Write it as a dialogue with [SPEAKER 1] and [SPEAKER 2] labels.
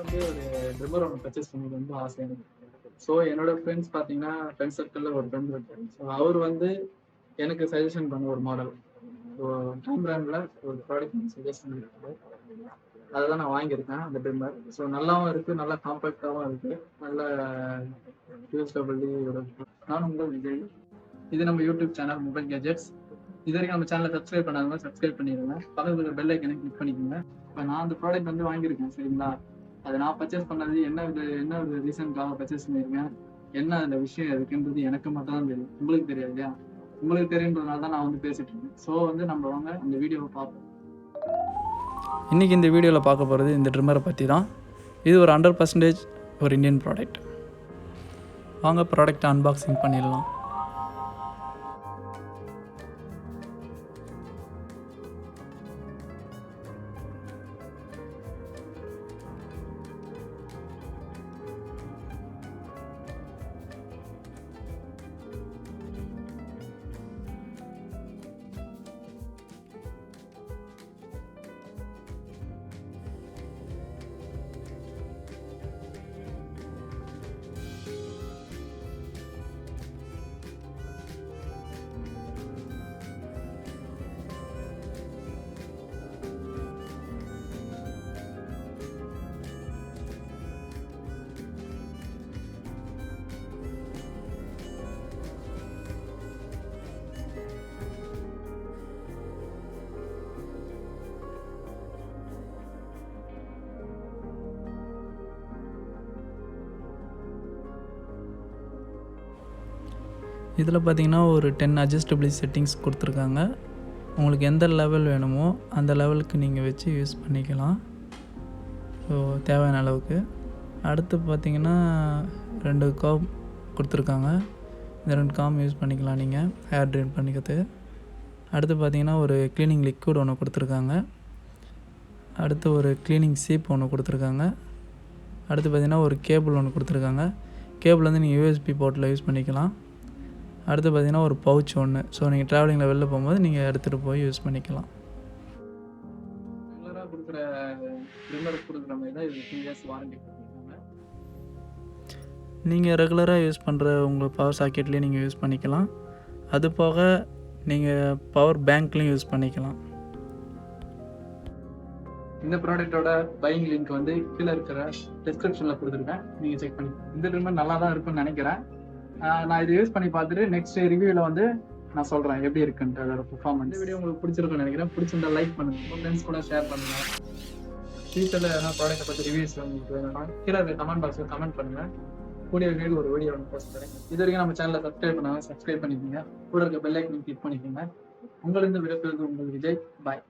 [SPEAKER 1] வந்து ஒரு ட்ரிம்மர் ஒன்று பர்ச்சேஸ் பண்ணி ரொம்ப ஆசை எனக்கு. ஸோ என்னோட ஃப்ரெண்ட்ஸ் பார்த்தீங்கன்னா ஃப்ரெண்ட்ஸ் சர்க்கிளில் ஒரு ஃப்ரெண்ட் இருக்காரு. ஸோ அவர் வந்து எனக்கு சஜஷன் பண்ண ஒரு மாடல். ஸோ ஆம்ப்ரானில் ஒரு ப்ராடக்ட் சஜஸ்ட் பண்ணியிருக்காரு. அதை தான் நான் வாங்கியிருக்கேன் அந்த ட்ரிம்மர். ஸோ நல்லாவும் இருக்குது, நல்லா காம்பேக்டாகவும் இருக்குது, நல்ல யூஸ்டபிளி. நான் உங்கள் விஜய். இது நம்ம யூடியூப் சேனல் மொபைல் கேஜெட்ஸ். இது வரைக்கும் நம்ம சேனலை சப்ஸ்கிரைப் பண்ணாதவங்க சப்ஸ்கிரைப் பண்ணிடுங்க. பக்கத்தில் இருக்கிற பெல் ஐக்கனை கிளிக் பண்ணிக்கோங்க. இப்போ நான் அந்த ப்ராடக்ட் வந்து வாங்கியிருக்கேன், சரிங்களா? அதை நான் பர்ச்சேஸ் பண்ணது என்ன ஒரு ரீசனுக்காக பர்ச்சேஸ் பண்ணியிருக்கேன், என்ன அதில் விஷயம் இருக்குன்றது எனக்கு மட்டும் தான் தெரியும், உங்களுக்கு தெரியாது இல்லையா? உங்களுக்கு தெரியுன்றதுனால தான் நான் வந்து பேசிட்டு இருக்கேன். ஸோ வந்து நம்ம வாங்க அந்த வீடியோவை பார்ப்போம்.
[SPEAKER 2] இன்றைக்கி இந்த வீடியோவில் பார்க்க போகிறது இந்த ட்ரிம்மரை பற்றி தான். இது ஒரு 100% ஒரு இந்தியன் ப்ராடக்ட். வாங்க ப்ராடக்ட்டை அன்பாக்சிங் பண்ணிடலாம். இதில் பார்த்தீங்கன்னா ஒரு 10 அட்ஜஸ்டபிள் செட்டிங்ஸ் கொடுத்துருக்காங்க. உங்களுக்கு எந்த லெவல் வேணுமோ அந்த லெவலுக்கு நீங்கள் வச்சு யூஸ் பண்ணிக்கலாம். ஸோ தேவையான அளவுக்கு. அடுத்து பார்த்தீங்கன்னா 2 காம் கொடுத்துருக்காங்க. இந்த 2 காம் யூஸ் பண்ணிக்கலாம் நீங்கள் ஹேர் ட்ரைன் பண்ணிக்கிறதுக்கு. அடுத்து பார்த்தீங்கன்னா ஒரு க்ளீனிங் லிக்விட் ஒன்று கொடுத்துருக்காங்க. அடுத்து ஒரு க்ளீனிங் சீப் ஒன்று கொடுத்துருக்காங்க. அடுத்து பார்த்தீங்கன்னா ஒரு கேபிள் ஒன்று கொடுத்துருக்காங்க. கேபிள் வந்து நீங்கள் யூஎஸ்பி போர்ட்டில் யூஸ் பண்ணிக்கலாம். அடுத்து பார்த்தீங்கன்னா ஒரு பவுச் ஒன்று. ஸோ நீங்கள் ட்ராவலிங்கில் வெளில போகும்போது நீங்கள் எடுத்துகிட்டு போய் யூஸ் பண்ணிக்கலாம்.
[SPEAKER 1] ரெகுலராக கொடுக்குற ட்ரிம்மருக்கு கொடுக்குற மாதிரி தான் இது 2 இயர்ஸ் வாரண்டி கொடுத்துருக்காங்க.
[SPEAKER 2] நீங்கள் ரெகுலராக யூஸ் பண்ணுற உங்கள் பவர் சாக்கெட்லேயும் நீங்கள் யூஸ் பண்ணிக்கலாம். அது போக நீங்கள் பவர் பேங்க்லேயும் யூஸ் பண்ணிக்கலாம்.
[SPEAKER 1] இந்த ப்ராடக்டோட பையிங் லிங்க் வந்து கீழே இருக்கிற டிஸ்கிரிப்ஷனில் கொடுத்துருக்கேன், நீங்கள் செக் பண்ணி. இந்த ட்ரிம்மர் நல்லா தான் இருக்குன்னு நினைக்கிறேன். நான் இதை யூஸ் பண்ணி பார்த்துட்டு நெக்ஸ்ட் ரிவ்யூவில் வந்து நான் சொல்கிறேன் எப்படி இருக்குன்ட்டு அதோட பெர்ஃபார்மன்ஸ். இந்த வீடியோ உங்களுக்கு பிடிச்சிருக்குன்னு நினைக்கிறேன். பிடிச்சிருந்தா லைக் பண்ணுங்கள், உங்கள் ஃப்ரெண்ட்ஸ் கூட ஷேர் பண்ணுங்கள். ஃபியூச்சரில் எதனா ப்ராடக்ட்டை பற்றி ரிவ்யூஸ் உங்களுக்கு வேணும்னா கீழே இருக்க கமெண்ட் பாக்ஸில் கமெண்ட் பண்ணுங்கள். கூடிய வீடியோ ஒரு வீடியோ ஒன்று போஸ்ட் பண்ணுறேன். இது வரைக்கும் நம்ம சேனலை சப்ஸ்கிரைப் பண்ணாங்க சப்ஸ்கிரைப் பண்ணிக்கோங்க. கூட இருக்க பெல் ஐக்கனை கிளிக் பண்ணிக்கோங்க. உங்களிருந்து விடைபெறுவது உங்கள் விஜய். பாய்.